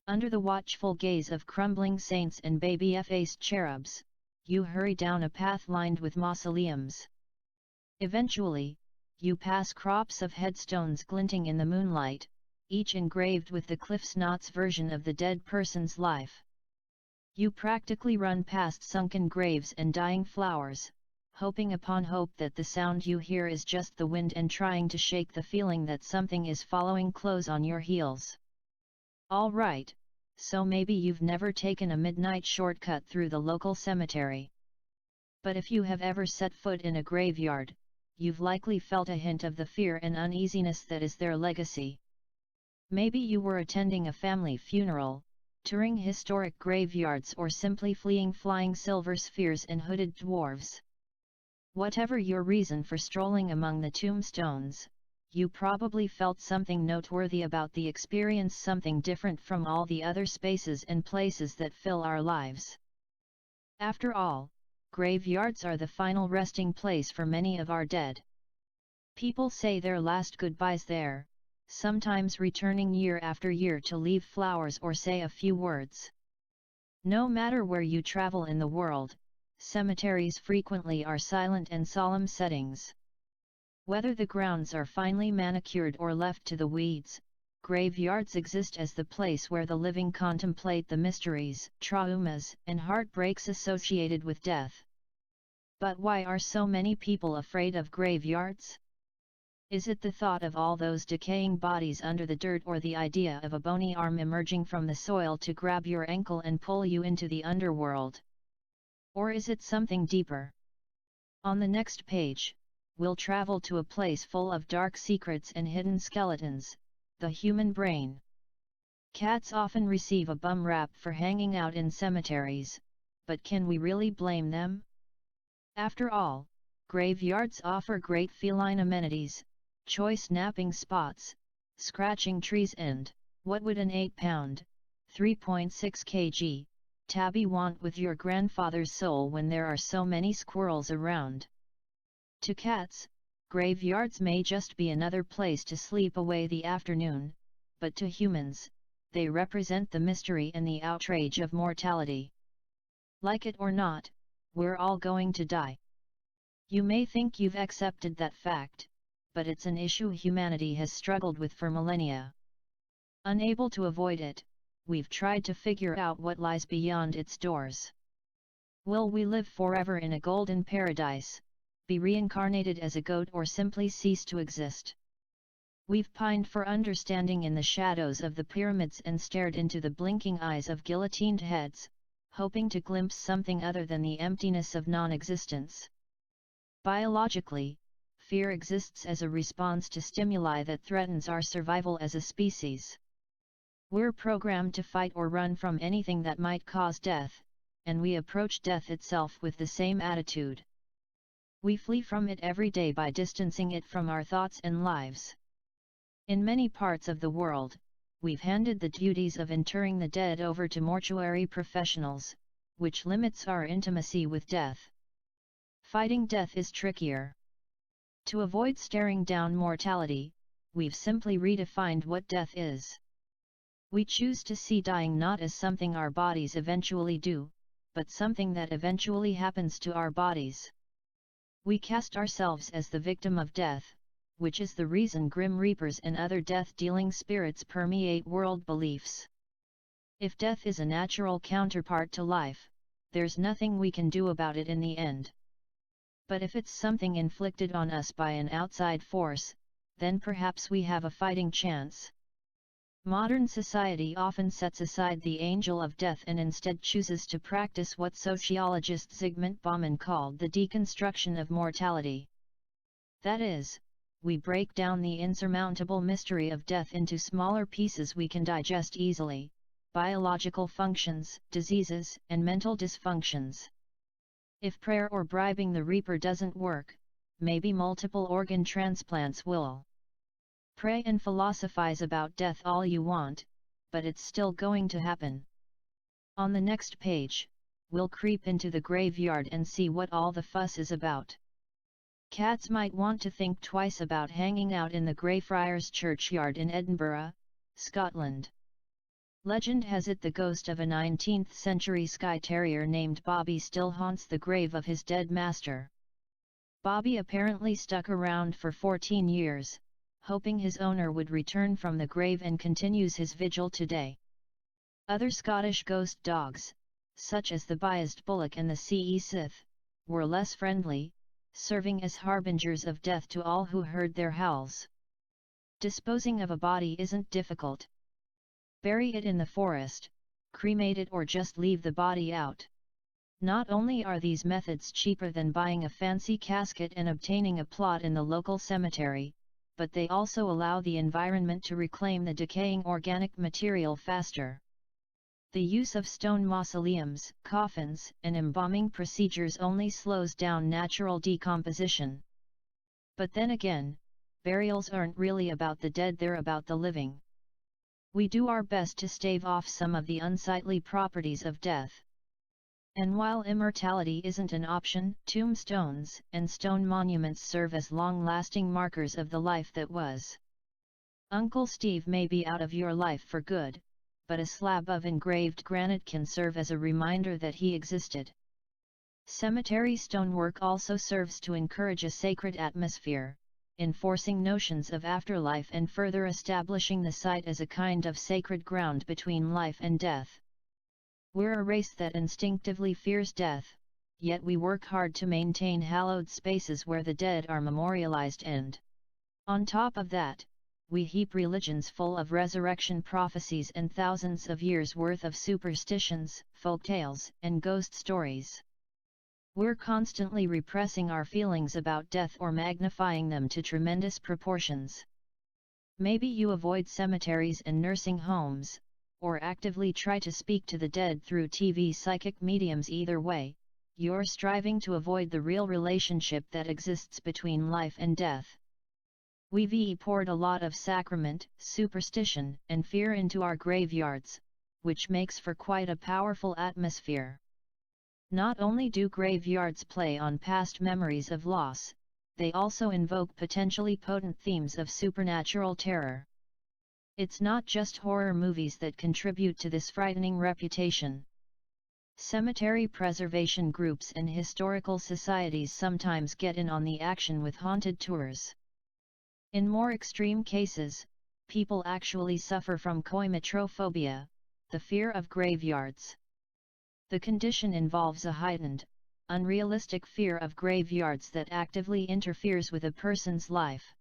Under the watchful gaze of crumbling saints and baby-faced cherubs, you hurry down a path lined with mausoleums. Eventually, you pass crops of headstones glinting in the moonlight, each engraved with the Cliff's Notes version of the dead person's life. You practically run past sunken graves and dying flowers, hoping upon hope that the sound you hear is just the wind and trying to shake the feeling that something is following close on your heels. All right, so maybe you've never taken a midnight shortcut through the local cemetery. But if you have ever set foot in a graveyard, you've likely felt a hint of the fear and uneasiness that is their legacy. Maybe you were attending a family funeral, touring historic graveyards, or simply fleeing flying silver spheres and hooded dwarves. Whatever your reason for strolling among the tombstones, you probably felt something noteworthy about the experience, something different from all the other spaces and places that fill our lives. After all, graveyards are the final resting place for many of our dead. People say their last goodbyes there, sometimes returning year after year to leave flowers or say a few words. No matter where you travel in the world, cemeteries frequently are silent and solemn settings. Whether the grounds are finely manicured or left to the weeds, graveyards exist as the place where the living contemplate the mysteries, traumas, and heartbreaks associated with death. But why are so many people afraid of graveyards? Is it the thought of all those decaying bodies under the dirt, or the idea of a bony arm emerging from the soil to grab your ankle and pull you into the underworld? Or is it something deeper? On the next page, we'll travel to a place full of dark secrets and hidden skeletons, the human brain. Cats often receive a bum rap for hanging out in cemeteries, but can we really blame them? After all, graveyards offer great feline amenities, choice napping spots, scratching trees, and what would an 8-pound, 3.6 kg, tabby want with your grandfather's soul when there are so many squirrels around? To cats, graveyards may just be another place to sleep away the afternoon, but to humans, they represent the mystery and the outrage of mortality. Like it or not, we're all going to die. You may think you've accepted that fact, but it's an issue humanity has struggled with for millennia. Unable to avoid it, we've tried to figure out what lies beyond its doors. Will we live forever in a golden paradise, be reincarnated as a goat, or simply cease to exist? We've pined for understanding in the shadows of the pyramids and stared into the blinking eyes of guillotined heads, hoping to glimpse something other than the emptiness of non-existence. Biologically, fear exists as a response to stimuli that threatens our survival as a species. We're programmed to fight or run from anything that might cause death, and we approach death itself with the same attitude. We flee from it every day by distancing it from our thoughts and lives. In many parts of the world, we've handed the duties of interring the dead over to mortuary professionals, which limits our intimacy with death. Fighting death is trickier. To avoid staring down mortality, we've simply redefined what death is. We choose to see dying not as something our bodies eventually do, but something that eventually happens to our bodies. We cast ourselves as the victim of death, which is the reason grim reapers and other death-dealing spirits permeate world beliefs. If death is a natural counterpart to life, there's nothing we can do about it in the end. But if it's something inflicted on us by an outside force, then perhaps we have a fighting chance. Modern society often sets aside the angel of death and instead chooses to practice what sociologist Zygmunt Bauman called the deconstruction of mortality. That is, we break down the insurmountable mystery of death into smaller pieces we can digest easily: biological functions, diseases, and mental dysfunctions. If prayer or bribing the reaper doesn't work, maybe multiple organ transplants will. Pray and philosophize about death all you want, but it's still going to happen. On the next page, we'll creep into the graveyard and see what all the fuss is about. Cats might want to think twice about hanging out in the Greyfriars churchyard in Edinburgh, Scotland. Legend has it the ghost of a 19th-century Skye Terrier named Bobby still haunts the grave of his dead master. Bobby apparently stuck around for 14 years, hoping his owner would return from the grave, and continues his vigil today. Other Scottish ghost dogs, such as the Biased Bullock and the C.E. Sith, were less friendly, serving as harbingers of death to all who heard their howls. Disposing of a body isn't difficult. Bury it in the forest, cremate it, or just leave the body out. Not only are these methods cheaper than buying a fancy casket and obtaining a plot in the local cemetery, but they also allow the environment to reclaim the decaying organic material faster. The use of stone mausoleums, coffins, and embalming procedures only slows down natural decomposition. But then again, burials aren't really about the dead, they're about the living. We do our best to stave off some of the unsightly properties of death. And while immortality isn't an option, tombstones and stone monuments serve as long-lasting markers of the life that was. Uncle Steve may be out of your life for good, but a slab of engraved granite can serve as a reminder that he existed. Cemetery stonework also serves to encourage a sacred atmosphere, enforcing notions of afterlife and further establishing the site as a kind of sacred ground between life and death. We're a race that instinctively fears death, yet we work hard to maintain hallowed spaces where the dead are memorialized, and on top of that, we heap religions full of resurrection prophecies and thousands of years' worth of superstitions, folktales, and ghost stories. We're constantly repressing our feelings about death or magnifying them to tremendous proportions. Maybe you avoid cemeteries and nursing homes, or actively try to speak to the dead through TV psychic mediums. Either way, you're striving to avoid the real relationship that exists between life and death. We've poured a lot of sacrament, superstition, and fear into our graveyards, which makes for quite a powerful atmosphere. Not only do graveyards play on past memories of loss, they also invoke potentially potent themes of supernatural terror. It's not just horror movies that contribute to this frightening reputation. Cemetery preservation groups and historical societies sometimes get in on the action with haunted tours. In more extreme cases, people actually suffer from coimatrophobia, the fear of graveyards. The condition involves a heightened, unrealistic fear of graveyards that actively interferes with a person's life.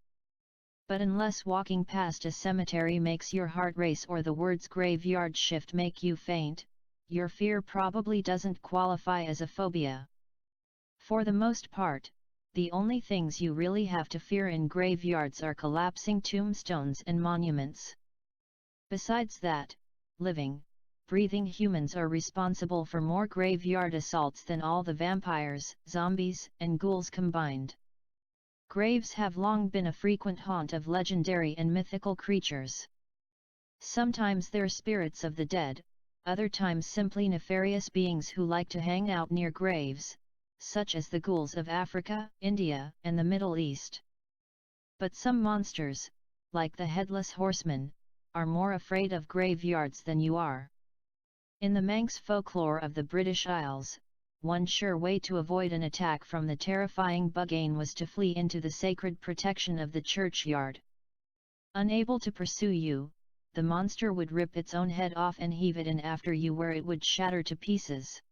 But unless walking past a cemetery makes your heart race or the words graveyard shift make you faint, your fear probably doesn't qualify as a phobia. For the most part, the only things you really have to fear in graveyards are collapsing tombstones and monuments. Besides that, living, breathing humans are responsible for more graveyard assaults than all the vampires, zombies, and ghouls combined. Graves have long been a frequent haunt of legendary and mythical creatures. Sometimes they're spirits of the dead, other times simply nefarious beings who like to hang out near graves, such as the ghouls of Africa, India, and the Middle East. But some monsters, like the Headless Horseman, are more afraid of graveyards than you are. In the Manx folklore of the British Isles, one sure way to avoid an attack from the terrifying Buggane was to flee into the sacred protection of the churchyard. Unable to pursue you, the monster would rip its own head off and heave it in after you, where it would shatter to pieces.